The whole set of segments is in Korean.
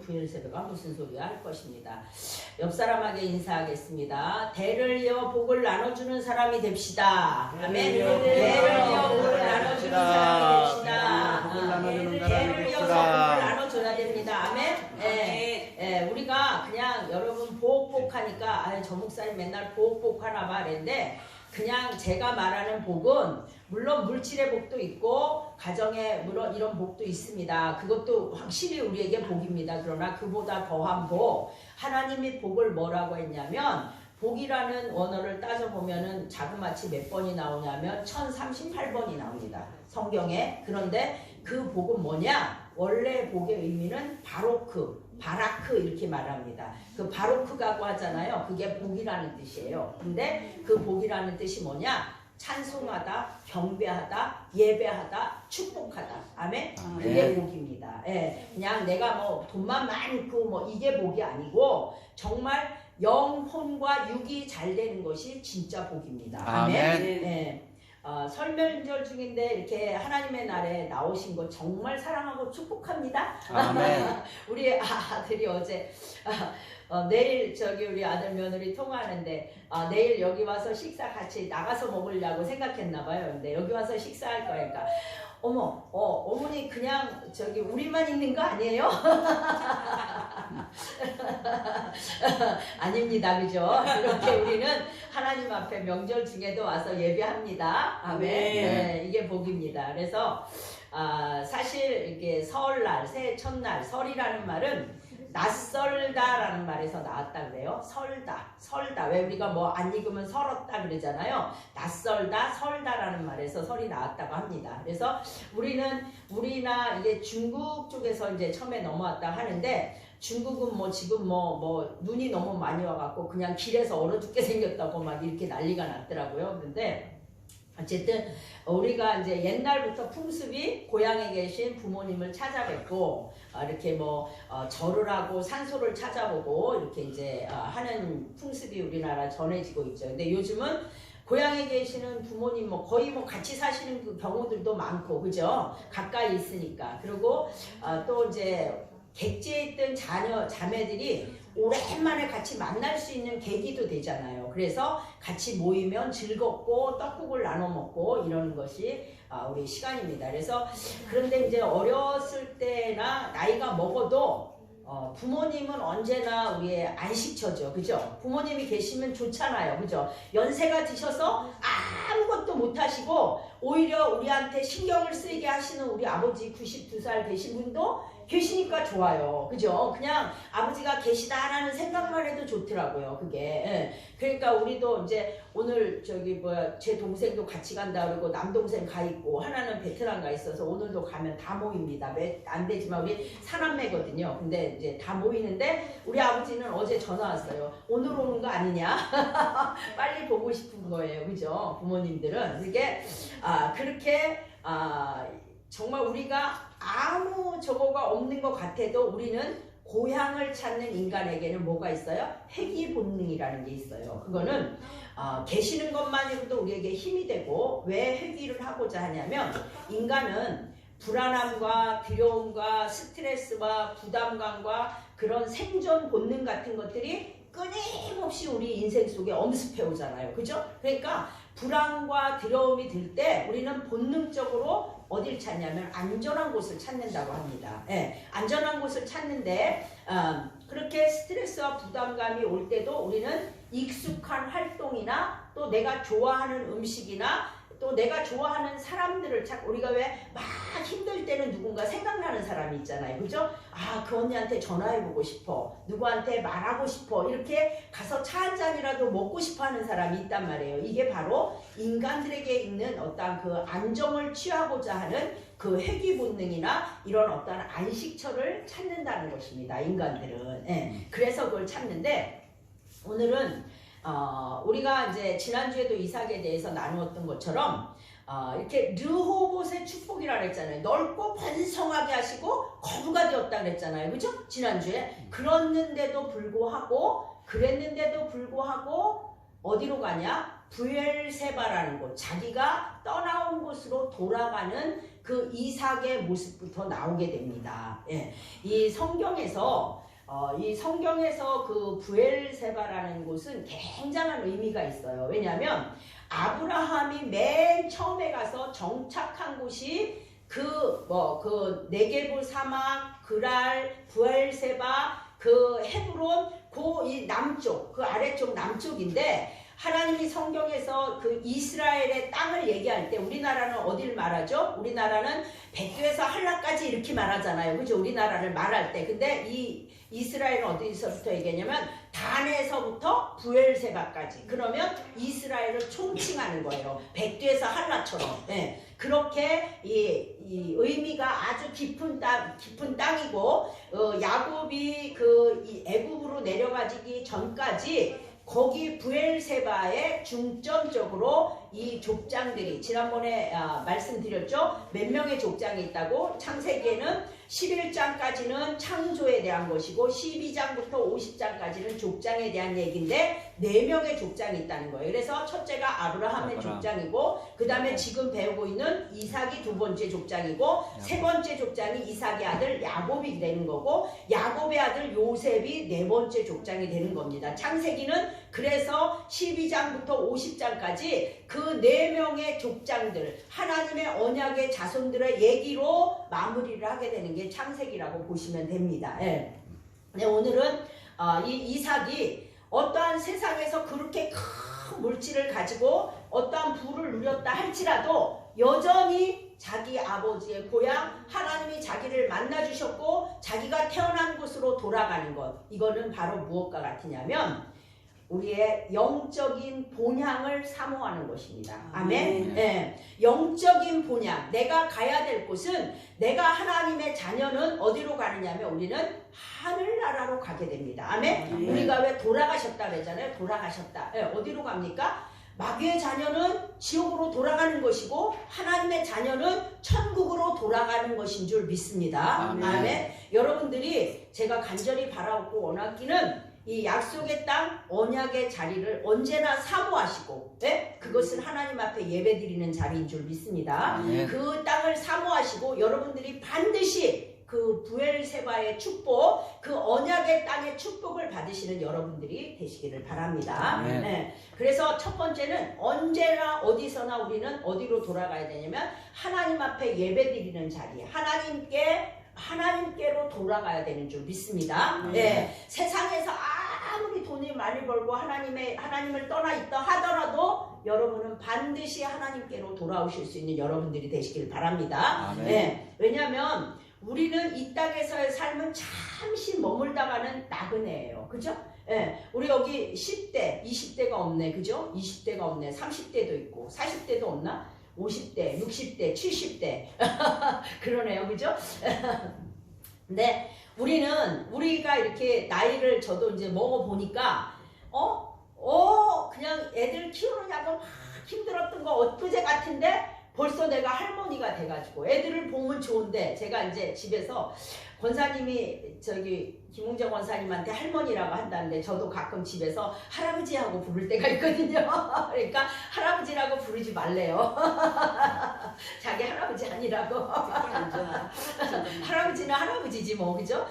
부엘세바가 무슨 소리야 할 것입니다. 옆 사람에게 인사하겠습니다. 대를 이어 복을 나눠주는 사람이 됩시다. 아멘. 대를 이어 복을 나눠주는 사람이 됩시다. 대를 이어서 복을 나눠줘야 됩니다. 아멘. 우리가 그냥 여러분 복하니까 저 목사님 맨날 복 하나 봐 그랬는데, 그냥 제가 말하는 복은 물론 물질의 복도 있고 가정의 물론 이런 복도 있습니다. 그것도 확실히 우리에게 복입니다. 그러나 그보다 더한 복, 하나님이 복을 뭐라고 했냐면, 복이라는 원어를 따져보면은 자그마치 몇 번이 나오냐면 1038번이 나옵니다. 성경에. 그런데 그 복은 뭐냐? 원래 복의 의미는 바라크 이렇게 말합니다. 그 바로크라고 하잖아요. 그게 복이라는 뜻이에요. 근데 그 복이라는 뜻이 뭐냐? 찬송하다, 경배하다, 예배하다, 축복하다. 아멘? 그게 복입니다. 예. 그냥 내가 뭐 돈만 많고 뭐 이게 복이 아니고 정말 영혼과 육이 잘 되는 것이 진짜 복입니다. 아멘? 예. 설명절 중인데 이렇게 하나님의 날에 나오신 거 정말 사랑하고 축복합니다. 아멘. 우리 아들이 어제 내일 우리 아들 며느리 통화하는데 내일 여기 와서 식사 같이 나가서 먹으려고 생각했나 봐요. 근데 여기 와서 식사할 거니까 어머니 그냥 우리만 있는 거 아니에요? 아닙니다. 그죠? 이렇게 우리는 하나님 앞에 명절 중에도 와서 예배합니다. 아멘. 네, 이게 복입니다. 그래서 사실 이게 설날, 새해 첫날, 설이라는 말은 낯설다라는 말에서 나왔다 그래요. 설다. 왜 우리가 뭐 안 익으면 설었다 그러잖아요. 낯설다, 설다라는 말에서 설이 나왔다고 합니다. 그래서 우리나 이게 중국 쪽에서 이제 처음에 넘어왔다 하는데, 중국은 뭐 지금 뭐 눈이 너무 많이 와갖고 그냥 길에서 얼어 죽게 생겼다고 막 이렇게 난리가 났더라고요. 그런데 어쨌든 우리가 이제 옛날부터 풍습이 고향에 계신 부모님을 찾아뵙고 이렇게 절을 하고 산소를 찾아보고 이렇게 이제 하는 풍습이 우리나라 전해지고 있죠. 근데 요즘은 고향에 계시는 부모님 거의 같이 사시는 그 경우들도 많고, 그죠? 가까이 있으니까. 그리고 또 이제 객지에 있던 자매들이 오랜만에 같이 만날 수 있는 계기도 되잖아요. 그래서 같이 모이면 즐겁고 떡국을 나눠 먹고 이러는 것이 우리 시간입니다. 그래서 그런데 이제 어렸을 때나 나이가 먹어도 부모님은 언제나 우리의 안식처죠. 그죠? 부모님이 계시면 좋잖아요. 그죠? 연세가 드셔서 아무것도 못하시고 오히려 우리한테 신경을 쓰이게 하시는 우리 아버지 92살 되신 분도 계시니까 좋아요. 그죠? 그냥 아버지가 계시다라는 생각만 해도 좋더라고요. 그게. 예. 그러니까 우리도 이제 오늘 제 동생도 같이 간다 그러고 남동생 가 있고 하나는 베트남 가 있어서 오늘도 가면 다 모입니다. 안 되지만 우리 사남매거든요. 근데 이제 다 모이는데 우리 아버지는 어제 전화 왔어요. 오늘 오는 거 아니냐? 빨리 보고 싶은 거예요. 그죠? 부모님들은. 이게 그렇게 정말 우리가 아무 저거가 없는 것 같아도 우리는 고향을 찾는 인간에게는 뭐가 있어요? 회귀 본능이라는 게 있어요. 그거는 계시는 것만으로도 우리에게 힘이 되고, 왜 회귀를 하고자 하냐면 인간은 불안함과 두려움과 스트레스와 부담감과 그런 생존 본능 같은 것들이 끊임없이 우리 인생 속에 엄습해 오잖아요. 그죠? 그러니까 불안과 두려움이 들 때 우리는 본능적으로 어딜 찾냐면 안전한 곳을 찾는다고 합니다. 예, 안전한 곳을 찾는데 그렇게 스트레스와 부담감이 올 때도 우리는 익숙한 활동이나 또 내가 좋아하는 음식이나 또 내가 좋아하는 사람들을 찾고, 우리가 왜 막 힘들 때는 누군가 생각나는 사람이 있잖아요. 그죠? 그 언니한테 전화해보고 싶어. 누구한테 말하고 싶어. 이렇게 가서 차 한 잔이라도 먹고 싶어 하는 사람이 있단 말이에요. 이게 바로 인간들에게 있는 어떤 그 안정을 취하고자 하는 그 회귀 본능이나 이런 어떤 안식처를 찾는다는 것입니다. 인간들은. 예. 그래서 그걸 찾는데, 오늘은 우리가 이제 지난주에도 이삭에 대해서 나누었던 것처럼 이렇게 르호봇의 축복이라 그랬잖아요. 넓고 번성하게 하시고 거부가 되었다 그랬잖아요. 그죠? 지난주에. 그랬는데도 불구하고 어디로 가냐? 부엘세바라는 곳, 자기가 떠나온 곳으로 돌아가는 그 이삭의 모습부터 나오게 됩니다. 예. 이 성경에서 그 부엘세바라는 곳은 굉장한 의미가 있어요. 왜냐하면 아브라함이 맨 처음에 가서 정착한 곳이 그 네게브 사막, 그랄, 부엘세바, 그 헤브론, 이 남쪽, 그 아래쪽 남쪽인데, 하나님이 성경에서 그 이스라엘의 땅을 얘기할 때 우리나라는 어디를 말하죠? 우리나라는 백두에서 한라까지 이렇게 말하잖아요. 그죠? 우리나라를 말할 때. 근데 이 이스라엘은 어디서부터 얘기하냐면 단에서부터 부엘세바까지. 그러면 이스라엘을 총칭하는 거예요. 백두에서 한라처럼. 예. 그렇게 이 의미가 아주 깊은 땅이고, 야곱이 이 애굽으로 내려가기 전까지 거기 부엘세바에 중점적으로 이 족장들이, 지난번에 말씀드렸죠? 몇 명의 족장이 있다고. 창세기에는 11장까지는 창조에 대한 것이고 12장부터 50장까지는 족장에 대한 얘기인데 4명의 족장이 있다는 거예요. 그래서 첫째가 아브라함의 족장이고, 그 다음에 지금 배우고 있는 이삭이 두 번째 족장이고, 세 번째 족장이 이삭의 아들 야곱이 되는 거고, 야곱의 아들 요셉이 네 번째 족장이 되는 겁니다. 창세기는 그래서 12장부터 50장까지 그 4명의 족장들, 하나님의 언약의 자손들의 얘기로 마무리를 하게 되는 게 창세기라고 보시면 됩니다. 예. 네, 오늘은 이 이삭이 어떠한 세상에서 그렇게 큰 물질을 가지고 어떠한 부를 누렸다 할지라도 여전히 자기 아버지의 고향, 하나님이 자기를 만나주셨고 자기가 태어난 곳으로 돌아가는 것, 이거는 바로 무엇과 같으냐면 우리의 영적인 본향을 사모하는 것입니다. 아멘. 네. 영적인 본향, 내가 가야 될 곳은, 내가 하나님의 자녀는 어디로 가느냐면 우리는 하늘나라로 가게 됩니다. 아멘. 우리가 왜 돌아가셨다 그랬잖아요. 돌아가셨다. 네. 어디로 갑니까? 마귀의 자녀는 지옥으로 돌아가는 것이고 하나님의 자녀는 천국으로 돌아가는 것인 줄 믿습니다. 아멘. 여러분들이 제가 간절히 바라고 원하기는 이 약속의 땅, 언약의 자리를 언제나 사모하시고, 네? 그것은 하나님 앞에 예배드리는 자리인 줄 믿습니다. 그 땅을 사모하시고 여러분들이 반드시 그 부엘세바의 축복, 그 언약의 땅의 축복을 받으시는 여러분들이 되시기를 바랍니다. 네. 그래서 첫 번째는 언제나 어디서나 우리는 어디로 돌아가야 되냐면 하나님 앞에 예배드리는 자리, 하나님께로 돌아가야 되는 줄 믿습니다. 네. 세상에서 아무리 돈이 많이 벌고 하나님을 떠나 있다 하더라도 여러분은 반드시 하나님께로 돌아오실 수 있는 여러분들이 되시길 바랍니다. 네. 왜냐하면 우리는 이 땅에서의 삶은 잠시 머물다가는 나그네예요. 그죠? 네. 우리 여기 10대, 20대가 없네. 그죠? 20대가 없네. 30대도 있고 40대도 없나? 50대, 60대, 70대 그러네요. 그죠? 근데 우리가 이렇게 나이를 저도 이제 먹어보니까 그냥 애들 키우느냐고 막 힘들었던 거 엊그제 같은데 벌써 내가 할머니가 돼가지고 애들을 보면 좋은데, 제가 이제 집에서 권사님이 김웅재 권사님한테 할머니라고 한다는데 저도 가끔 집에서 할아버지하고 부를 때가 있거든요. 그러니까 할아버지라고 부르지 말래요. 자기 할아버지 아니라고. 할아버지는 할아버지지 뭐, 그죠?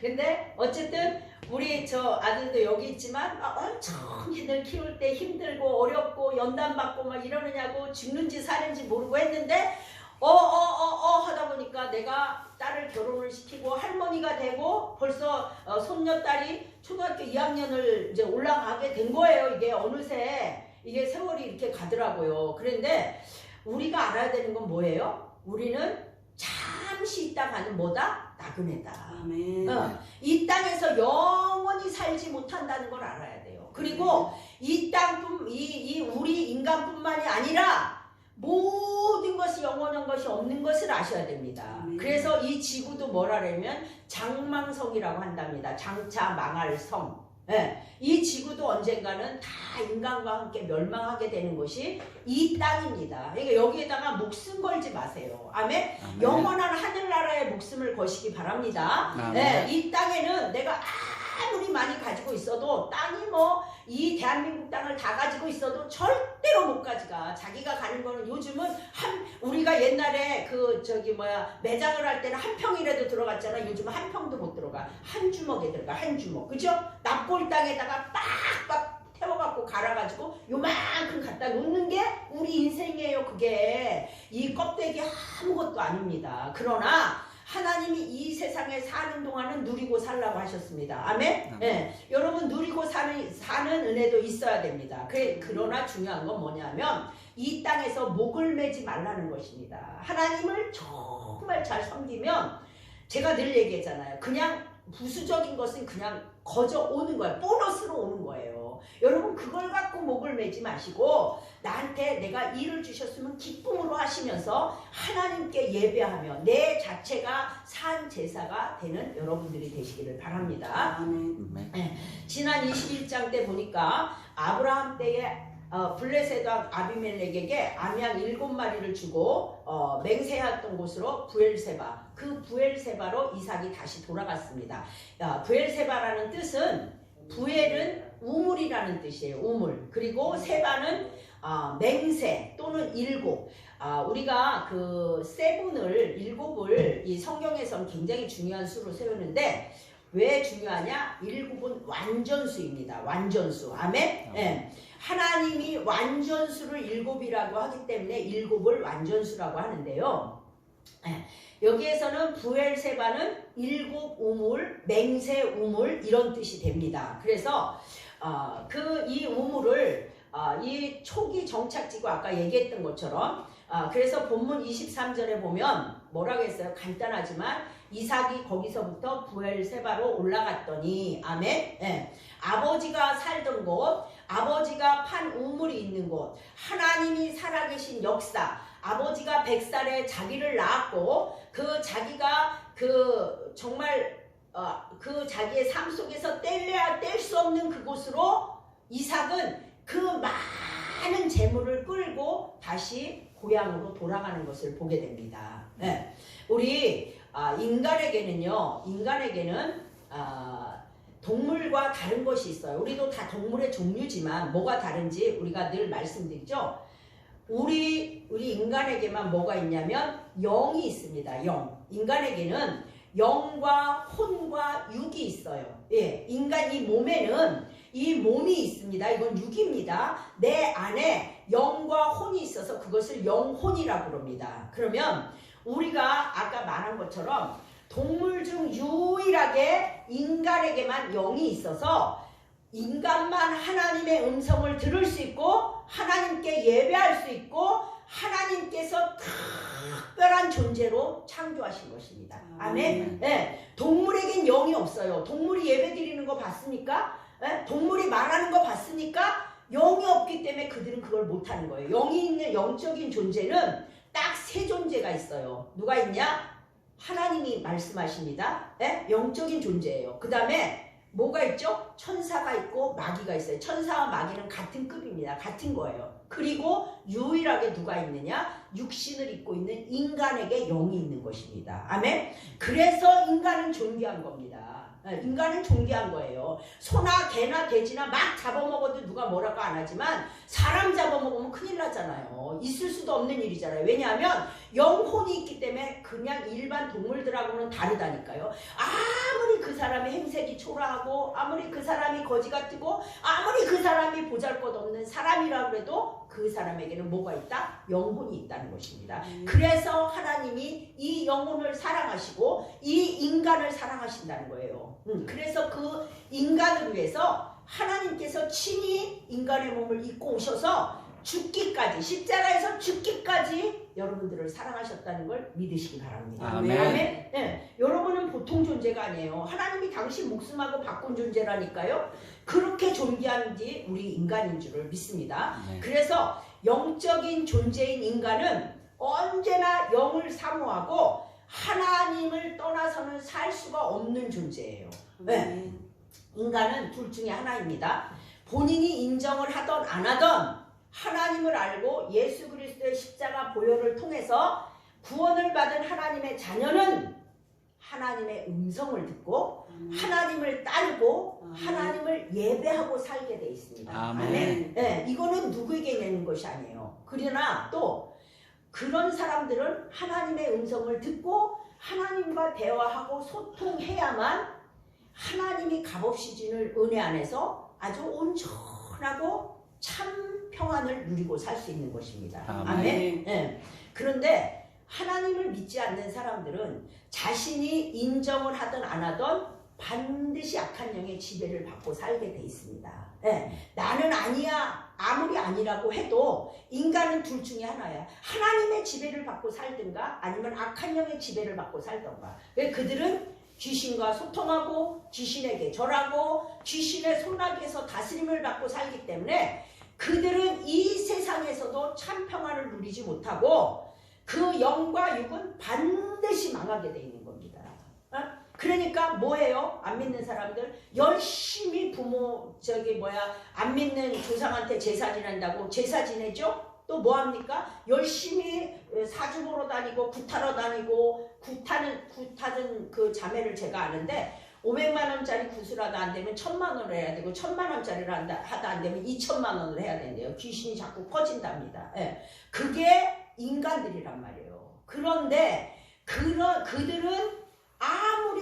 근데 어쨌든 우리 저 아들도 여기 있지만 엄청 애들 키울 때 힘들고 어렵고 연단받고 막 이러느냐고 죽는지 사는지 모르고 했는데 하다 보니까 내가 딸을 결혼을 시키고 할머니가 되고 벌써 손녀딸이 초등학교 2학년을 이제 올라가게 된 거예요. 이게 어느새 이게 세월이 이렇게 가더라고요. 그런데 우리가 알아야 되는 건 뭐예요? 우리는 잠시 있다 가는 뭐다? 나그네다. 아멘. 이 땅에서 영원히 살지 못한다는 걸 알아야 돼요. 그리고 이 우리 인간뿐만이 아니라 모든 것이 영원한 것이 없는 것을 아셔야 됩니다. 그래서 이 지구도 뭐라냐면 장망성이라고 한답니다. 장차 망할 성. 네. 이 지구도 언젠가는 다 인간과 함께 멸망하게 되는 것이 이 땅입니다. 그러니까 여기에다가 목숨 걸지 마세요. 아멘? 영원한 하늘나라에 목숨을 거시기 바랍니다. 네. 이 땅에는 내가 아무리 많이 가지고 있어도 땅이 뭐 이 대한민국 땅을 다 가지고 있어도 절대로 못 가져가. 자기가 가는 거는 요즘은 우리가 옛날에 그 저기 뭐야 매장을 할 때는 한 평이라도 들어갔잖아. 요즘은 한 평도 못 들어가. 한 주먹에 들어가. 한 주먹. 그죠? 납골 땅에다가 빡빡 태워갖고 갈아가지고 요만큼 갖다 놓는 게 우리 인생이에요. 그게 이 껍데기 아무것도 아닙니다. 그러나 하나님이 이 세상에 사는 동안은 누리고 살라고 하셨습니다. 아멘? 네. 여러분 누리고 사는 은혜도 있어야 됩니다. 그러나 중요한 건 뭐냐면 이 땅에서 목을 매지 말라는 것입니다. 하나님을 정말 잘 섬기면 제가 늘 얘기했잖아요. 그냥 부수적인 것은 그냥 거저 오는 거예요. 보너스로 오는 거예요. 여러분 그걸 갖고 목을 매지 마시고 나한테 내가 일을 주셨으면 기쁨으로 하시면서 하나님께 예배하며 내 자체가 산 제사가 되는 여러분들이 되시기를 바랍니다. 네. 지난 21장 때 보니까 아브라함 때에 블레셋 왕 아비멜렉에게 암양 7마리를 주고 맹세했던 곳으로 부엘세바, 그 부엘세바로 이삭이 다시 돌아갔습니다. 부엘세바라는 뜻은 부엘은 우물이라는 뜻이에요. 우물. 그리고 세바는 맹세 또는 일곱. 우리가 그 세븐을 일곱을 이 성경에선 굉장히 중요한 수로 세우는데 왜 중요하냐? 일곱은 완전수입니다. 완전수. 아멘? 네. 하나님이 완전수를 일곱이라고 하기 때문에 일곱을 완전수라고 하는데요. 네. 여기에서는 부엘세바는 일곱 우물, 맹세 우물 이런 뜻이 됩니다. 그래서 이 우물을 이 초기 정착지고 아까 얘기했던 것처럼 그래서 본문 23절에 보면 뭐라고 했어요? 간단하지만 이삭이 거기서부터 부엘세바로 올라갔더니 아멘. 네. 아버지가 살던 곳, 아버지가 판 우물이 있는 곳, 하나님이 살아계신 역사, 아버지가 100살에 자기를 낳았고 그 자기가 그 정말 그 자기의 삶 속에서 뗄래야 뗄 수 없는 그곳으로 이삭은 그 많은 재물을 끌고 다시 고향으로 돌아가는 것을 보게 됩니다. 네. 우리 인간에게는 동물과 다른 것이 있어요. 우리도 다 동물의 종류지만 뭐가 다른지 우리가 늘 말씀드리죠. 우리 인간에게만 뭐가 있냐면 영이 있습니다. 영. 인간에게는 영과 혼과 육이 있어요. 예, 인간 이 몸에는 이 몸이 있습니다. 이건 육입니다. 내 안에 영과 혼이 있어서 그것을 영혼이라고 부릅니다. 그러면 우리가 아까 말한 것처럼 동물 중 유일하게 인간에게만 영이 있어서 인간만 하나님의 음성을 들을 수 있고 하나님께 예배할 수 있고 하나님께서 특별한 존재로 창조하신 것입니다. 아멘. 네. 동물에겐 영이 없어요. 동물이 예배 드리는 거 봤습니까? 네? 동물이 말하는 거 봤습니까? 영이 없기 때문에 그들은 그걸 못하는 거예요. 영이 있는 영적인 존재는 딱 세 존재가 있어요. 누가 있냐? 하나님이 말씀하십니다. 네? 영적인 존재예요. 그 다음에 뭐가 있죠? 천사가 있고 마귀가 있어요. 천사와 마귀는 같은 급입니다. 같은 거예요. 그리고 유일하게 누가 있느냐? 육신을 입고 있는 인간에게 영이 있는 것입니다. 아멘? 그래서 인간은 존귀한 겁니다. 인간은 존귀한 거예요. 소나 개나 돼지나 막 잡아먹어도 누가 뭐라고 안 하지만 사람 잡아먹으면 큰일 나잖아요. 있을 수도 없는 일이잖아요. 왜냐하면 영혼이 있기 때문에 그냥 일반 동물들하고는 다르다니까요. 아무리 그 사람이 행색이 초라하고 아무리 그 사람이 거지 같고 아무리 그 사람이 보잘것없는 사람이라고 해도 그 사람에게는 뭐가 있다? 영혼이 있다는 것입니다. 그래서 하나님이 이 영혼을 사랑하시고 이 인간을 사랑하신다는 거예요. 그래서 그 인간을 위해서 하나님께서 친히 인간의 몸을 입고 오셔서 죽기까지, 십자가에서 죽기까지 여러분들을 사랑하셨다는 걸 믿으시기 바랍니다. 아멘. 아멘. 네. 여러분은 보통 존재가 아니에요. 하나님이 당신 목숨하고 바꾼 존재라니까요. 그렇게 존귀한 게 우리 인간인 줄을 믿습니다. 네. 그래서 영적인 존재인 인간은 언제나 영을 사모하고 하나님을 떠나서는 살 수가 없는 존재예요. 네. 인간은 둘 중에 하나입니다. 본인이 인정을 하던 안 하던 하나님을 알고 예수 그리스도의 십자가 보혈을 통해서 구원을 받은 하나님의 자녀는 하나님의 음성을 듣고 하나님을 따르고 하나님을 예배하고 살게 돼 있습니다. 아멘. 네, 이거는 누구에게 내는 것이 아니에요. 그러나 또 그런 사람들은 하나님의 음성을 듣고 하나님과 대화하고 소통해야만 하나님이 값없이 주는 은혜 안에서 아주 온전하고 참 평안을 누리고 살 수 있는 것입니다. 아멘. 네. 그런데 하나님을 믿지 않는 사람들은 자신이 인정을 하든 안 하든 반드시 악한 영의 지배를 받고 살게 돼 있습니다. 네. 나는 아니야, 아무리 아니라고 해도 인간은 둘 중에 하나야. 하나님의 지배를 받고 살든가 아니면 악한 영의 지배를 받고 살던가. 왜 그들은 귀신과 소통하고 귀신에게 절하고 귀신의 손아귀에서 다스림을 받고 살기 때문에 그들은 이 세상에서도 참 평안을 누리지 못하고 그 영과 육은 반드시 망하게 돼 있는 겁니다. 그러니까 뭐예요? 안 믿는 사람들 열심히 안 믿는 조상한테 제사 지낸다고 제사 지내죠? 또 뭐합니까? 열심히 사주 보러 다니고 구타러 다니고 구타는 그 자매를 제가 아는데 500만 원짜리 구슬하다 안 되면 1000만 원을 해야 되고 1000만 원짜리를 하다 안 되면 2000만 원을 해야 된대요. 귀신이 자꾸 커진답니다. 예. 그게 인간들이란 말이에요. 그런데 그들은 아무리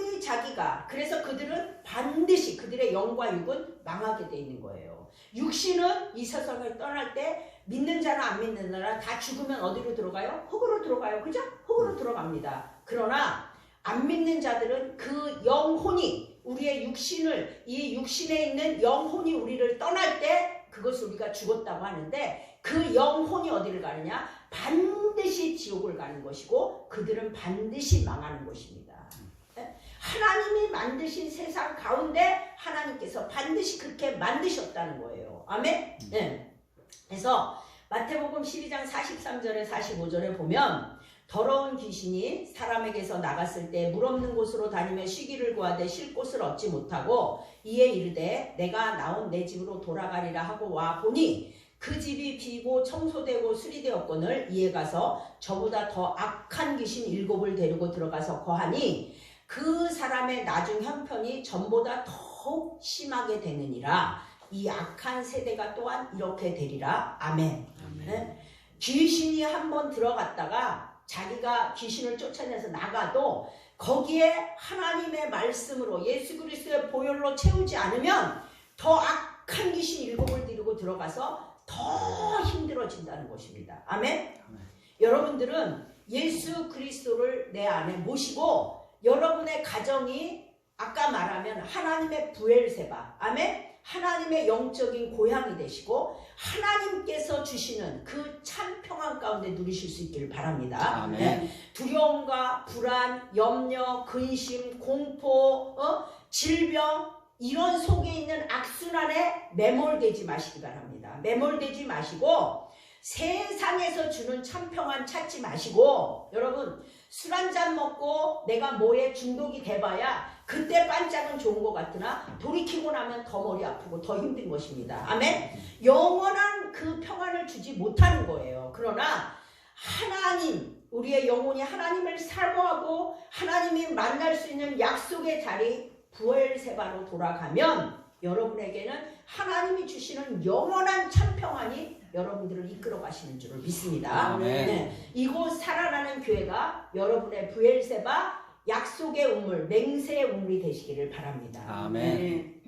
그래서 그들은 반드시 그들의 영과 육은 망하게 돼 있는 거예요. 육신은 이 세상을 떠날 때 믿는 자나 안 믿는 자나 다 죽으면 어디로 들어가요? 흙으로 들어가요. 그죠? 흙으로 들어갑니다. 그러나 안 믿는 자들은 그 영혼이 이 육신에 있는 영혼이 우리를 떠날 때 그것을 우리가 죽었다고 하는데 그 영혼이 어디를 가느냐? 반드시 지옥을 가는 것이고 그들은 반드시 망하는 것입니다. 하나님이 만드신 세상 가운데 하나님께서 반드시 그렇게 만드셨다는 거예요. 아멘? 네. 그래서 마태복음 12장 43절에 45절에 보면 더러운 귀신이 사람에게서 나갔을 때 물 없는 곳으로 다니며 쉬기를 구하되 쉴 곳을 얻지 못하고 이에 이르되 내가 나온 내 집으로 돌아가리라 하고 와 보니 그 집이 비고 청소되고 수리되었거늘 이에 가서 저보다 더 악한 귀신 7을 데리고 들어가서 거하니 그 사람의 나중 형편이 전보다 더욱 심하게 되느니라. 이 악한 세대가 또한 이렇게 되리라. 아멘. 네? 귀신이 한번 들어갔다가 자기가 귀신을 쫓아내서 나가도 거기에 하나님의 말씀으로 예수 그리스도의 보혈로 채우지 않으면 더 악한 귀신 7을 데리고 들어가서 더 힘들어진다는 것입니다. 아멘. 여러분들은 예수 그리스도를 내 안에 모시고 여러분의 가정이 아까 말하면 하나님의 부엘세바, 아멘? 하나님의 영적인 고향이 되시고 하나님께서 주시는 그 참 평안 가운데 누리실 수 있기를 바랍니다. 아멘. 두려움과 불안, 염려, 근심, 공포, 질병 이런 속에 있는 악순환에 매몰되지 마시기 바랍니다. 매몰되지 마시고 세상에서 주는 참 평안 찾지 마시고 여러분 술 한잔 먹고 내가 뭐에 중독이 돼봐야 그때 반짝은 좋은 것 같으나 돌이키고 나면 더 머리 아프고 더 힘든 것입니다. 아멘? 영원한 그 평안을 주지 못하는 거예요. 그러나 하나님, 우리의 영혼이 하나님을 사모하고 하나님이 만날 수 있는 약속의 자리 부엘세바로 돌아가면 여러분에게는 하나님이 주시는 영원한 참 평안이 여러분들을 이끌어 가시는 줄을 믿습니다. 네. 이곳 살아나는 교회가 여러분의 부엘세바 약속의 우물, 맹세의 우물이 되시기를 바랍니다. 아멘.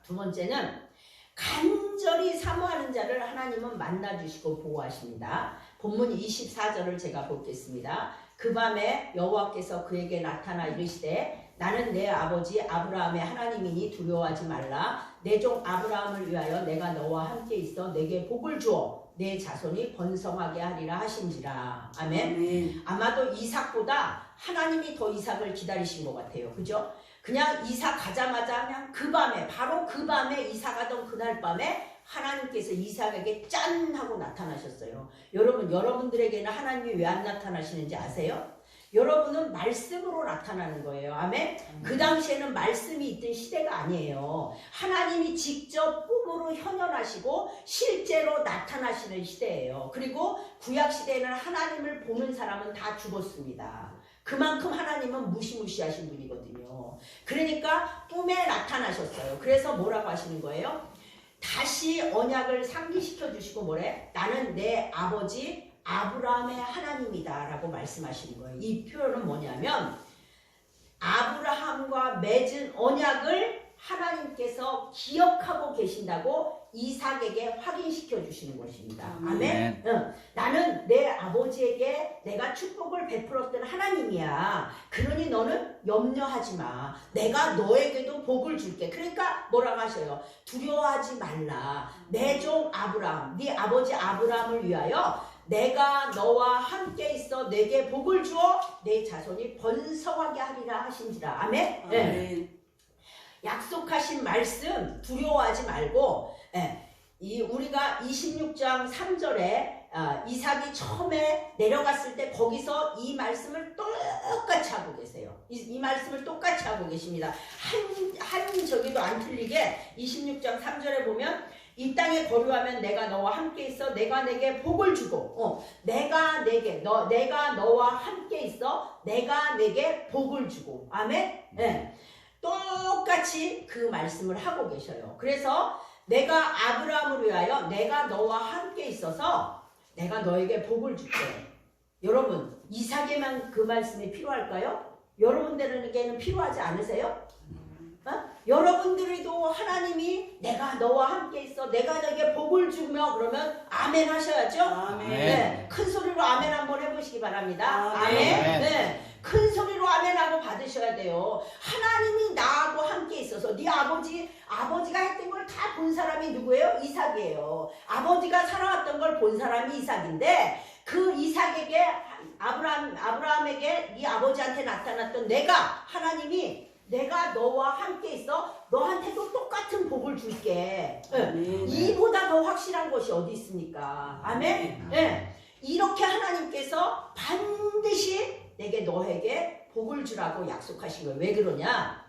두 번째는 간절히 사모하는 자를 하나님은 만나주시고 보호하십니다. 본문 24절을 제가 보겠습니다. 그 밤에 여호와께서 그에게 나타나 이르시되 나는 내 아버지 아브라함의 하나님이니 두려워하지 말라. 내 종 아브라함을 위하여 내가 너와 함께 있어 내게 복을 주어 내 자손이 번성하게 하리라 하신지라. 아멘. 아마도 이삭보다 하나님이 더 이삭을 기다리신 것 같아요. 그죠? 그냥 이삭 가자마자 그냥 그 밤에 바로 그 밤에 이삭 가던 그날 밤에 하나님께서 이삭에게 짠 하고 나타나셨어요. 여러분, 여러분들에게는 하나님이 왜 안 나타나시는지 아세요? 여러분은 말씀으로 나타나는 거예요. 아멘? 그 당시에는 말씀이 있던 시대가 아니에요. 하나님이 직접 꿈으로 현현하시고 실제로 나타나시는 시대예요. 그리고 구약시대에는 하나님을 보는 사람은 다 죽었습니다. 그만큼 하나님은 무시무시하신 분이거든요. 그러니까 꿈에 나타나셨어요. 그래서 뭐라고 하시는 거예요? 다시 언약을 상기시켜 주시고 뭐래? 나는 내 아버지 아브라함의 하나님이다 라고 말씀하시는 거예요. 이 표현은 뭐냐면 아브라함과 맺은 언약을 하나님께서 기억하고 계신다고 이삭에게 확인시켜 주시는 것입니다. 아멘. 나는 내 아버지에게 내가 축복을 베풀었던 하나님이야. 그러니 너는 염려하지 마. 내가 너에게도 복을 줄게. 그러니까 뭐라고 하셔요? 두려워하지 말라. 내 종 아브라함, 네 아버지 아브라함을 위하여 내가 너와 함께 있어 내게 복을 주어 내 자손이 번성하게 하리라 하신지라. 아멘. 아멘. 약속하신 말씀 두려워하지 말고, 우리가 26장 3절에 이삭이 처음에 내려갔을 때 거기서 이 말씀을 똑같이 하고 계세요. 이 말씀을 똑같이 하고 계십니다. 한 저기도 안 틀리게 26장 3절에 보면 이 땅에 거류하면 내가 너와 함께 있어 내가 내게 복을 주고 내가 너와 함께 있어 내가 내게 복을 주고. 아멘. 똑같이 그 말씀을 하고 계셔요. 그래서 내가 아브라함을 위하여 내가 너와 함께 있어서 내가 너에게 복을 줄게. 여러분 이삭에만 그 말씀이 필요할까요? 여러분들에게는 필요하지 않으세요? 여러분들도 하나님이 내가 너와 함께 있어 내가 너에게 복을 주며 그러면 아멘 하셔야죠. 아멘. 큰 소리로 아멘 한번 해보시기 바랍니다. 아멘. 큰 소리로 아멘하고 받으셔야 돼요. 하나님이 나하고 함께 있어서 네 아버지가 했던 걸 다 본 사람이 누구예요? 이삭이에요. 아버지가 살아왔던 걸 본 사람이 이삭인데 그 이삭에게 아브라함에게 네 아버지한테 나타났던 하나님이 내가 너와 함께 있어 너한테도 똑같은 복을 줄게. 이보다 더 확실한 것이 어디 있습니까? 아멘. 이렇게 하나님께서 반드시 너에게 복을 주라고 약속하신 거예요. 왜 그러냐?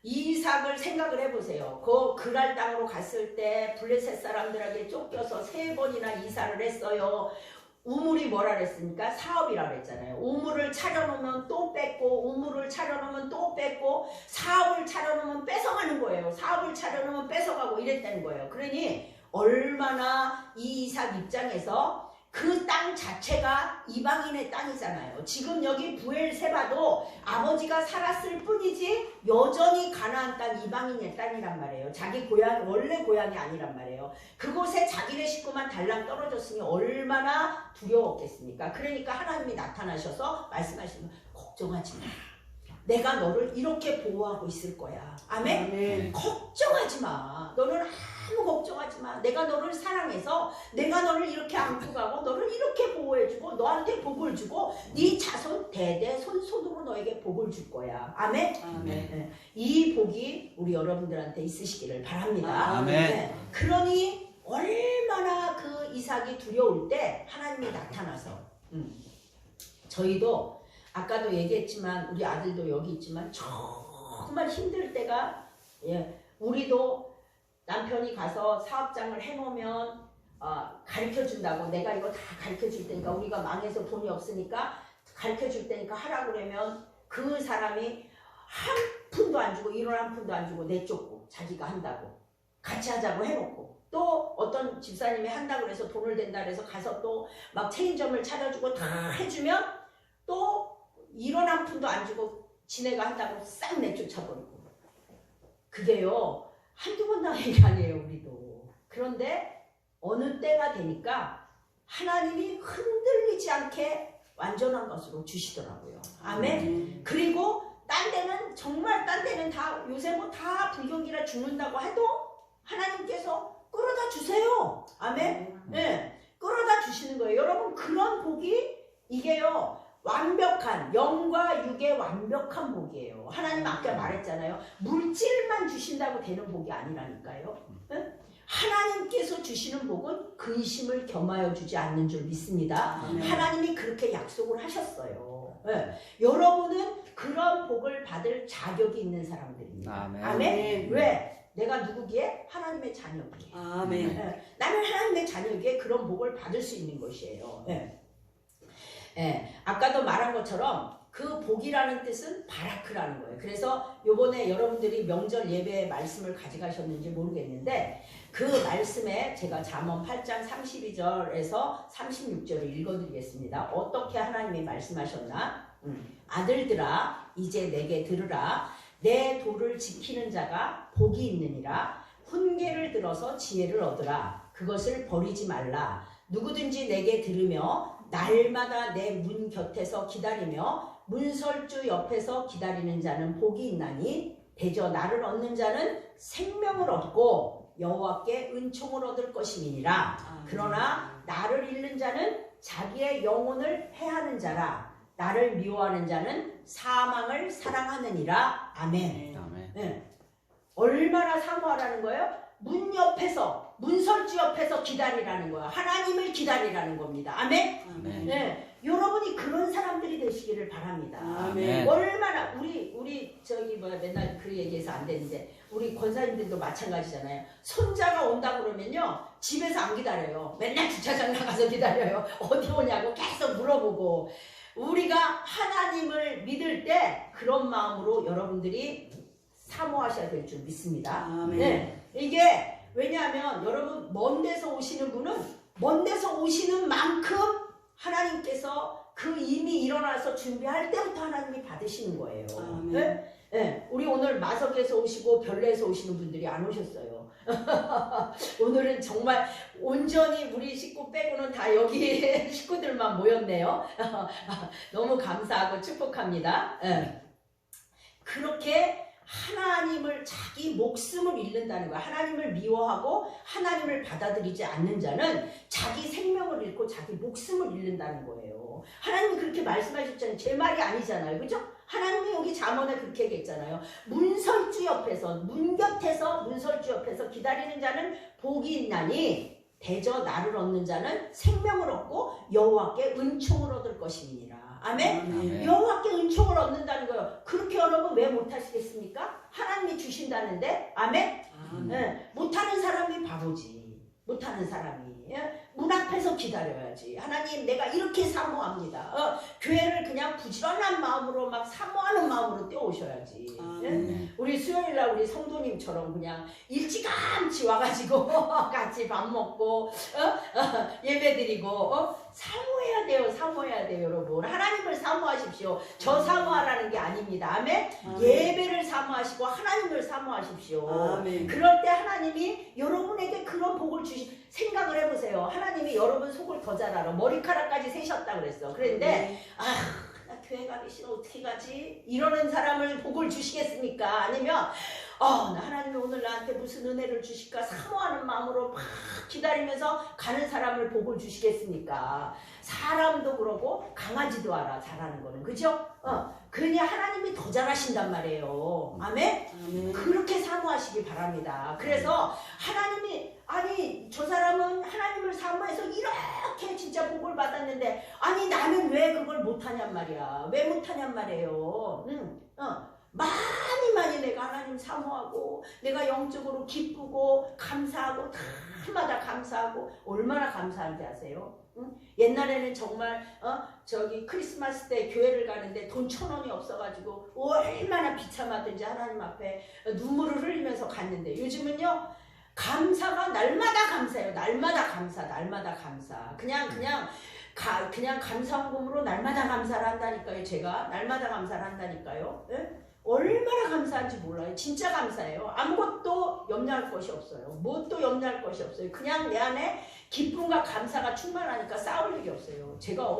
이삭을 생각을 해보세요. 그 그랄 땅으로 갔을 때 블레셋 사람들에게 쫓겨서 3번이나 이사를 했어요. 우물이 뭐라 그랬습니까? 사업이라 그랬잖아요. 우물을 차려놓으면 또 뺏고 우물을 차려놓으면 또 뺏고 사업을 차려놓으면 뺏어가는 거예요. 사업을 차려놓으면 뺏어가고 이랬다는 거예요. 그러니 얼마나 이 이삭 입장에서 그 땅 자체가 이방인의 땅이잖아요. 지금 여기 부엘세바도 아버지가 살았을 뿐이지 여전히 가나안 땅 이방인의 땅이란 말이에요. 자기 원래 고향이 아니란 말이에요. 그곳에 자기네 식구만 달랑 떨어졌으니 얼마나 두려웠겠습니까? 그러니까 하나님이 나타나셔서 말씀하시면 걱정하지 마. 내가 너를 이렇게 보호하고 있을 거야. 아멘? 아멘. 걱정하지 마. 너는 아무 걱정하지 마. 내가 너를 사랑해서 내가 너를 이렇게 안고 가고 너를 이렇게 보호해주고 너한테 복을 주고 네 자손 대대 손손으로 너에게 복을 줄 거야. 아멘? 아멘. 이 복이 우리 여러분들한테 있으시기를 바랍니다. 아멘. 그러니 얼마나 그 이삭이 두려울 때 하나님이 나타나서 저희도 아까도 얘기했지만 우리 아들도 여기 있지만 정말 힘들 때가 우리도 남편이 가서 사업장을 해놓으면 가르쳐준다고 내가 이거 다 가르쳐줄 테니까 우리가 망해서 돈이 없으니까 가르쳐줄 테니까 하라고 그러면 그 사람이 한 푼도 안 주고 1원 한 푼도 안 주고 내쫓고 자기가 한다고 같이 하자고 해놓고 또 어떤 집사님이 한다고 해서 돈을 댄다 그래서 가서 또 막 체인점을 차려주고 다 해주면 또 1원 한 푼도 안 주고 지네가 한다고 싹 내쫓아버리고. 그게요 한두 번 당한 게 아니에요 우리도. 그런데 어느 때가 되니까 하나님이 흔들리지 않게 완전한 것으로 주시더라고요. 아멘. 그리고 딴 데는 정말 딴 데는 다 요새 뭐 다 불경기라 죽는다고 해도 하나님께서 끌어다 주세요. 아멘. 끌어다 주시는 거예요. 여러분 그런 복이 이게요 완벽한 영과 육의 완벽한 복이에요. 하나님 아까 말했잖아요. 물질만 주신다고 되는 복이 아니라니까요. 하나님께서 주시는 복은 근심을 겸하여 주지 않는 줄 믿습니다. 하나님이 그렇게 약속을 하셨어요. 여러분은 그런 복을 받을 자격이 있는 사람들입니다. 아멘. 왜? 내가 누구기에? 하나님의 자녀기에. 아멘. 나는 하나님의 자녀기에 그런 복을 받을 수 있는 것이에요. 아까도 말한 것처럼 그 복이라는 뜻은 바라크라는 거예요. 그래서 요번에 여러분들이 명절 예배의 말씀을 가져가셨는지 모르겠는데 그 말씀에 제가 잠언 8장 32절에서 36절을 읽어드리겠습니다. 어떻게 하나님이 말씀하셨나? 아들들아 이제 내게 들으라. 내 도를 지키는 자가 복이 있느니라. 훈계를 들어서 지혜를 얻으라. 그것을 버리지 말라. 누구든지 내게 들으며 날마다 내 문 곁에서 기다리며 문설주 옆에서 기다리는 자는 복이 있나니 대저 나를 얻는 자는 생명을 얻고 여호와께 은총을 얻을 것임이니라. 그러나 나를 잃는 자는 자기의 영혼을 해하는 자라. 나를 미워하는 자는 사망을 사랑하느니라. 아멘. 아멘. 네. 얼마나 사모하라는 거예요? 문 옆에서, 문설주 옆에서 기다리라는 거야. 하나님을 기다리라는 겁니다. 아멘. 아멘. 네. 여러분이 그런 사람들이 되시기를 바랍니다. 아멘. 얼마나 우리 저기 맨날 그 얘기해서 안 되는데 우리 권사님들도 마찬가지잖아요. 손자가 온다 그러면요 집에서 안 기다려요. 맨날 주차장 나가서 기다려요. 어디 오냐고 계속 물어보고. 우리가 하나님을 믿을 때 그런 마음으로 여러분들이 사모하셔야 될 줄 믿습니다. 네. 이게 왜냐하면 여러분 먼 데서 오시는 분은 먼 데서 오시는 만큼 하나님께서 그 이미 일어나서 준비할 때부터 하나님이 받으시는 거예요. 네? 네. 우리 오늘 마석에서 오시고 별내에서 오시는 분들이 안 오셨어요. 오늘은 정말 온전히 우리 식구 빼고는 다 여기 식구들만 모였네요. 너무 감사하고 축복합니다. 네. 그렇게 하나님을 자기 목숨을 잃는다는 거야. 하나님을 미워하고 하나님을 받아들이지 않는 자는 자기 생명을 잃고 자기 목숨을 잃는다는 거예요. 하나님이 그렇게 말씀하셨잖아요. 제 말이 아니잖아요. 그죠? 하나님이 여기 잠언에 그렇게 얘기했잖아요. 문설주 옆에서 문 곁에서 문설주 옆에서 기다리는 자는 복이 있나니 대저 나를 얻는 자는 생명을 얻고 여호와께 은총을 얻을 것이니라. 아멘? 아멘. 여호와께 은총을 얻는다는 거예요. 그렇게 여러분 왜 못하시겠습니까? 하나님이 주신다는데. 아멘? 네. 못하는 사람이 바보지. 못하는 사람이. 문 앞에서 기다려야지. 하나님 내가 이렇게 사모합니다. 교회를 그냥 부지런한 마음으로 막 사모하는 마음으로 뛰어오셔야지. 우리 수요일날 우리 성도님처럼 그냥 일찌감치 와가지고 같이 밥 먹고 예배드리고 사모해야 돼요. 사모해야 돼요. 여러분 하나님을 사모하십시오. 저 사모하라는 게 아닙니다. 아멘? 예배를 사모하시고 하나님을 사모하십시오. 아멘. 그럴 때 하나님이 여러분에게 그런 복을 생각을 해보세요. 하나님이 여러분 속을 더 잘 알아. 머리카락까지 세셨다 그랬어. 그런데 나 교회 가기 싫어. 어떻게 가지? 이러는 사람을 복을 주시겠습니까? 아니면 나 하나님이 오늘 나한테 무슨 은혜를 주실까 사모하는 마음으로 막 기다리면서 가는 사람을 복을 주시겠습니까? 사람도 그러고 강아지도 알아. 잘하는 거는. 그죠? 그냥 하나님이 더 잘하신단 말이에요. 아멘? 그렇게 사모하시기 바랍니다. 그래서 하나님이 아니 저 사람은 하나님을 사모해서 이렇게 진짜 복을 받았는데 아니 나는 왜 그걸 못하냔 말이야. 왜 못하냔 말이에요. 많이 내가 하나님 사모하고 내가 영적으로 기쁘고 감사하고 날마다 감사하고 얼마나 감사한지 아세요? 옛날에는 정말 저기 크리스마스 때 교회를 가는데 돈 1,000원이 없어가지고 얼마나 비참하든지 하나님 앞에 눈물을 흘리면서 갔는데 요즘은요 감사가 날마다 감사해요. 날마다 감사. 그냥 감사원금으로 날마다 감사를 한다니까요. 제가 날마다 감사를 한다니까요. 예? 얼마나 감사한지 몰라요. 진짜 감사해요. 아무것도 염려할 것이 없어요. 뭣도 염려할 것이 없어요. 그냥 내 안에 기쁨과 감사가 충만하니까 싸울 일이 없어요. 제가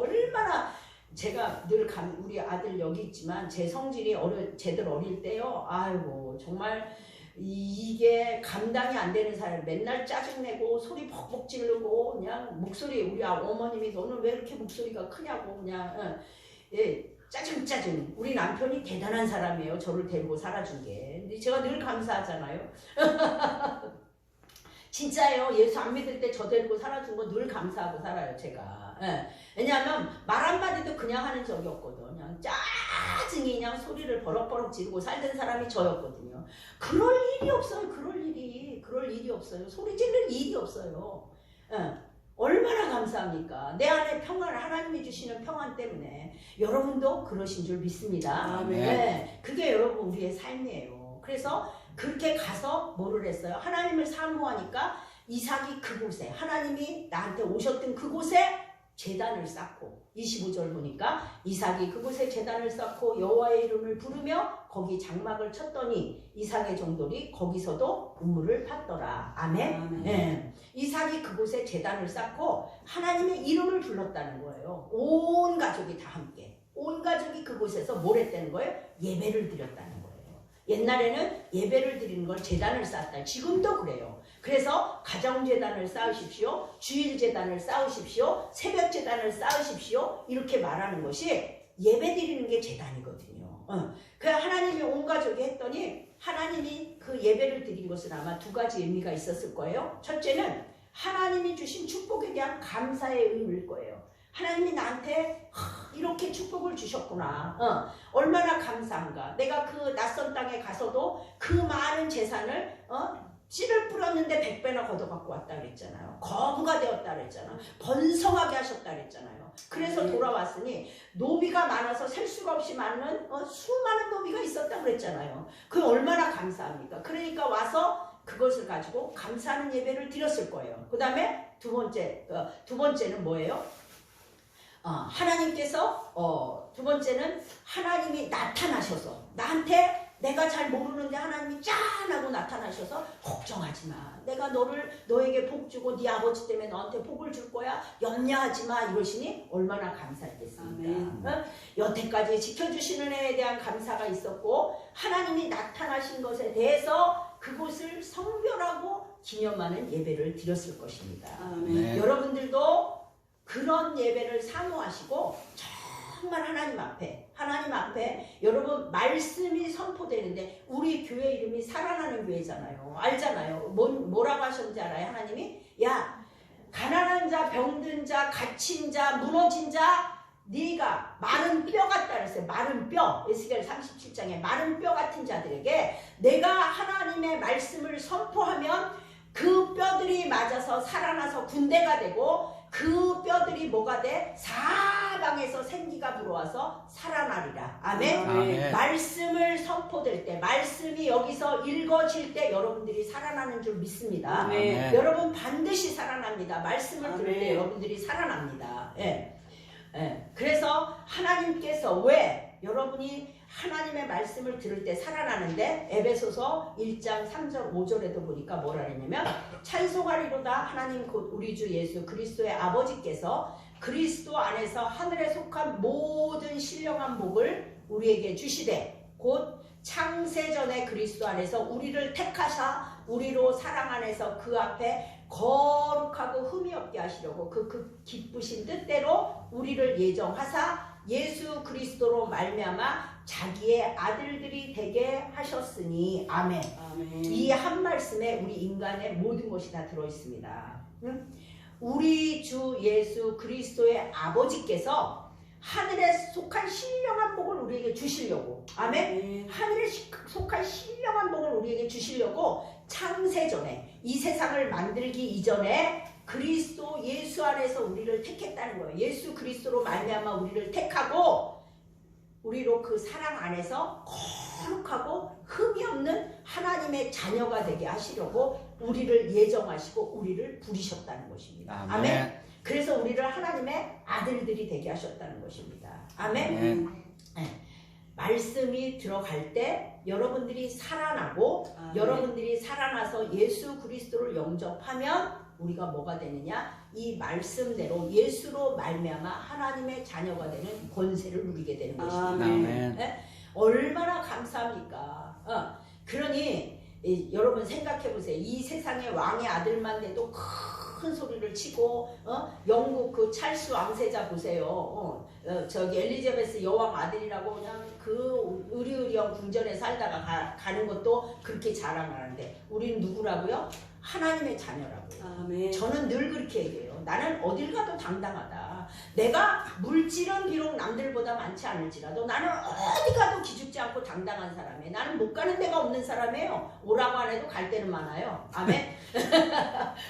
늘 우리 아들 여기 있지만 제 성질이 쟤들 어릴 때요. 아이고 정말 이게 감당이 안 되는 사람 맨날 짜증내고 소리 벅벅 지르고 그냥 목소리 우리 어머님이 너는 왜 이렇게 목소리가 크냐고 그냥 짜증. 우리 남편이 대단한 사람이에요. 저를 데리고 살아준 게. 근데 제가 늘 감사하잖아요. 진짜예요. 예수 안 믿을 때 저 데리고 살아준 거 늘 감사하고 살아요. 제가. 왜냐하면 말 한마디도 그냥 하는 적이 없거든. 그냥 짜증이 그냥 소리를 버럭버럭 지르고 살던 사람이 저였거든요. 그럴 일이 없어요. 그럴 일이 없어요. 소리 지를 일이 없어요. 얼마나 얼마나 감사합니까? 내 안에 평안, 하나님이 주시는 평안 때문에 여러분도 그러신 줄 믿습니다. 아멘. 네, 그게 여러분 우리의 삶이에요. 그래서 그렇게 가서 뭐를 했어요? 하나님을 사모하니까 이삭이 그곳에, 하나님이 나한테 오셨던 그곳에 제단을 쌓고, 25절 보니까 이삭이 그곳에 제단을 쌓고 여호와의 이름을 부르며 거기 장막을 쳤더니 이삭의 종들이 거기서도 우물을 팠더라. 아멘. 아멘. 네. 이삭이 그곳에 제단을 쌓고 하나님의 이름을 불렀다는 거예요. 온 가족이 다 함께, 온 가족이 그곳에서 뭘 했다는 거예요? 예배를 드렸다는 거예요. 옛날에는 예배를 드리는 걸 제단을 쌓았다. 지금도 그래요. 그래서 가정제단을 쌓으십시오. 주일제단을 쌓으십시오. 새벽제단을 쌓으십시오. 이렇게 말하는 것이 예배 드리는 게 제단이거든요. 그 하나님이 온 가족이 했더니 하나님이 그 예배를 드린 것은 아마 두 가지 의미가 있었을 거예요. 첫째는 하나님이 주신 축복에 대한 감사의 의미일 거예요. 하나님이 나한테 이렇게 축복을 주셨구나. 얼마나 감사한가. 내가 그 낯선 땅에 가서도 그 많은 재산을 씨를 뿌렸는데 100배나 걷어갖고 왔다 그랬잖아요. 거부가 되었다 그랬잖아요. 번성하게 하셨다 그랬잖아요. 그래서 돌아왔으니 노비가 많아서 셀 수가 없이 많은 수많은 노비가 있었다 그랬잖아요. 그 얼마나 감사합니까? 그러니까 와서 그것을 가지고 감사하는 예배를 드렸을 거예요. 그 다음에 두 번째는 뭐예요? 하나님께서 두 번째는 하나님이 나타나셔서 나한테, 내가 잘 모르는데 하나님이 짠 하고 나타나셔서 걱정하지 마. 내가 너에게 복 주고 네 아버지 때문에 너한테 복을 줄 거야. 염려하지 마. 이러시니 얼마나 감사했겠습니까? 여태까지 지켜주시는 애에 대한 감사가 있었고 하나님이 나타나신 것에 대해서 그곳을 성별하고 기념하는 예배를 드렸을 것입니다. 아멘. 여러분들도 그런 예배를 사모하시고 정말 하나님 앞에 여러분 말씀이 선포되는데, 우리 교회 이름이 살아나는 교회잖아요. 알잖아요. 뭐라고 하셨는지 알아요? 하나님이 야, 가난한 자, 병든 자, 갇힌 자, 무너진 자, 네가 마른 뼈 같다 그랬어요. 마른 뼈. 에스겔 37장에 마른 뼈 같은 자들에게 내가 하나님의 말씀을 선포하면 그 뼈들이 맞아서 살아나서 군대가 되고, 그 뼈들이 뭐가 돼? 사방에서 생기가 불어와서 살아나리라. 아멘. 아멘. 말씀을 선포될 때, 말씀이 여기서 읽어질 때 여러분들이 살아나는 줄 믿습니다. 아멘. 여러분 반드시 살아납니다. 말씀을 들을 때 아멘. 여러분들이 살아납니다. 그래서 하나님께서 왜 여러분이 하나님의 말씀을 들을 때 살아나는데, 에베소서 1장 3절 5절에도 보니까 뭐라 했냐면, 찬송하리로다 하나님 곧 우리 주 예수 그리스도의 아버지께서 그리스도 안에서 하늘에 속한 모든 신령한 복을 우리에게 주시되, 곧 창세전에 그리스도 안에서 우리를 택하사 우리로 사랑 안에서 그 앞에 거룩하고 흠이 없게 하시려고 그 기쁘신 뜻대로 우리를 예정하사 예수 그리스도로 말미암아 자기의 아들들이 되게 하셨으니. 아멘. 아멘. 이 한 말씀에 우리 인간의 모든 것이 다 들어있습니다. 우리 주 예수 그리스도의 아버지께서 하늘에 속한 신령한 복을 우리에게 주시려고. 아멘. 하늘에 속한 신령한 복을 우리에게 주시려고 창세전에, 이 세상을 만들기 이전에 그리스도 예수 안에서 우리를 택했다는 거예요. 예수 그리스도로 말미암아 우리를 택하고 우리로 그 사랑 안에서 거룩하고 흠이 없는 하나님의 자녀가 되게 하시려고 우리를 예정하시고 우리를 부리셨다는 것입니다. 아멘. 아멘. 그래서 우리를 하나님의 아들들이 되게 하셨다는 것입니다. 아멘. 아멘. 말씀이 들어갈 때 여러분들이 살아나고, 여러분들이 살아나서 예수 그리스도를 영접하면 우리가 뭐가 되느냐? 이 말씀대로 예수로 말미암아 하나님의 자녀가 되는 권세를 누리게 되는 것입니다. 아멘. 얼마나 감사합니까? 그러니 여러분 생각해 보세요. 이 세상의 왕의 아들만 돼도 큰 소리를 치고, 영국 그 찰스 왕세자 보세요. 저기 엘리자베스 여왕 아들이라고 그냥 그 의리의리한 궁전에 살다가 가는 것도 그렇게 자랑하는데, 우리는 누구라고요? 하나님의 자녀라고요. 아멘. 저는 늘 그렇게 얘기해요. 나는 어딜 가도 당당하다. 내가 물질은 비록 남들보다 많지 않을지라도 나는 어디 가도 기죽지 않고 당당한 사람이에요. 나는 못 가는 데가 없는 사람이에요. 오라고 안 해도 갈 데는 많아요. 아멘.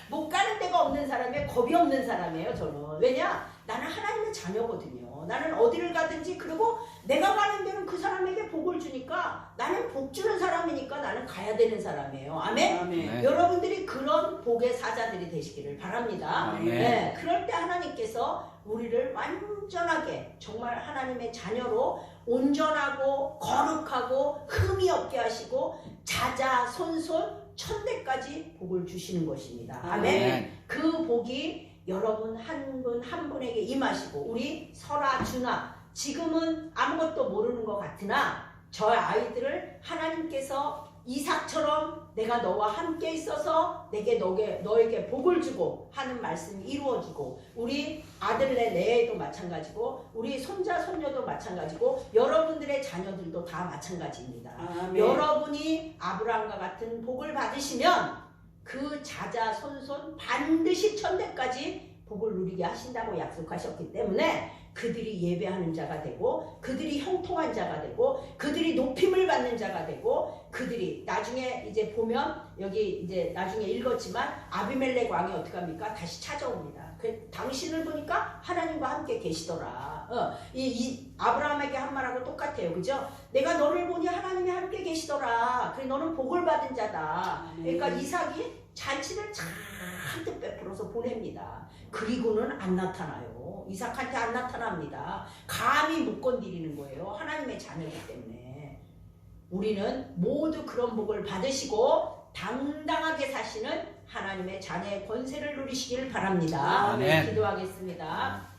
못 가는 데가 없는 사람이에요. 겁이 없는 사람이에요. 저는. 왜냐? 나는 하나님의 자녀거든요. 나는 어디를 가든지, 그리고 내가 가는 데는 그 사람에게 복을 주니까, 나는 복 주는 사람이니까 나는 가야 되는 사람이에요. 아멘. 아멘. 여러분들이 그런 복의 사자들이 되시기를 바랍니다. 아멘. 네, 그럴 때 하나님께서 우리를 완전하게 정말 하나님의 자녀로 온전하고 거룩하고 흠이 없게 하시고 자자손손 천대까지 복을 주시는 것입니다. 아멘. 그 복이 여러분 한 분 한 분에게 임하시고, 우리 설아, 준아, 지금은 아무것도 모르는 것 같으나 저 아이들을 하나님께서 이삭처럼 내가 너와 함께 있어서 너에게 복을 주고 하는 말씀이 이루어지고, 우리 아들네 레에도 마찬가지고, 우리 손자 손녀도 마찬가지고, 여러분들의 자녀들도 다 마찬가지입니다. 아멘. 여러분이 아브라함과 같은 복을 받으시면 그 자자손손 반드시 천대까지 복을 누리게 하신다고 약속하셨기 때문에 그들이 예배하는 자가 되고, 그들이 형통한 자가 되고, 그들이 높임을 받는 자가 되고, 그들이 나중에 이제 보면, 여기 이제 나중에 읽었지만 아비멜렉 왕이 어떻게 합니까? 다시 찾아옵니다. 당신을 보니까 하나님과 함께 계시더라. 이 아브라함에게 한 말하고 똑같아요. 그죠? 내가 너를 보니 하나님이 함께 계시더라. 그래, 너는 복을 받은 자다. 그러니까 이삭이 잔치를 잔뜩 베풀어서 보냅니다. 그리고는 안 나타나요. 이삭한테 안 나타납니다. 감히 못 건드리는 거예요. 하나님의 자녀이기 때문에. 우리는 모두 그런 복을 받으시고 당당하게 사시는 하나님의 자녀의 권세를 누리시길 바랍니다. 아멘. 기도하겠습니다.